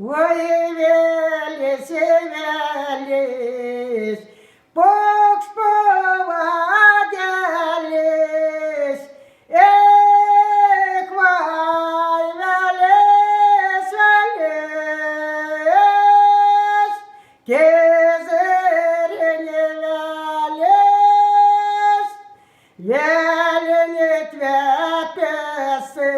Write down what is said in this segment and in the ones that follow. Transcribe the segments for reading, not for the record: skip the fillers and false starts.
Воевелись и велись, Бог повадились, эх, воевелись, велись, кезырене велись, веленет вепесы,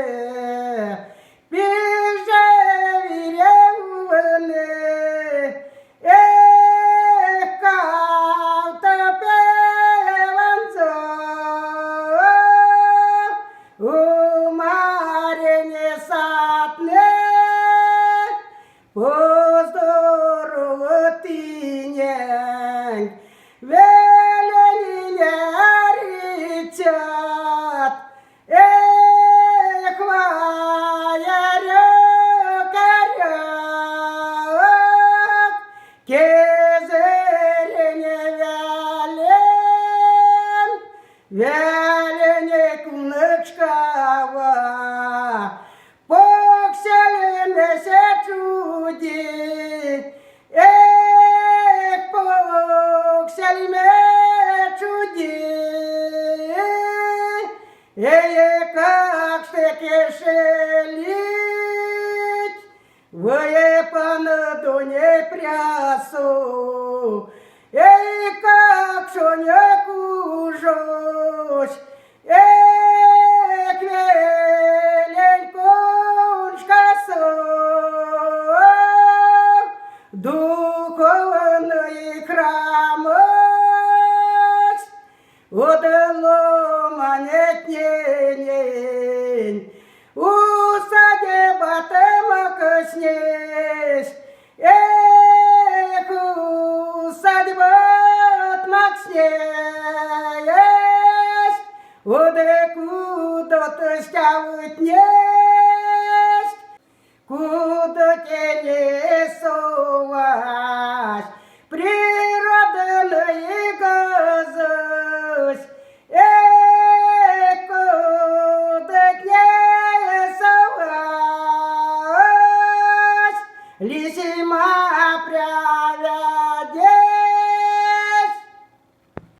поздоровотинень, веленине речат, эх, ваярек, орек, кезерене велене куночкава, покселемесе чуди, эх, покселеме чуди, как штеки шелить, выепано до не прясу, как шо не кужусь, велень кончка духовный храмось, удало монетнень, усадьба темок снесь, эх, усадьба тмак снесь, уде куда-то стявать несть,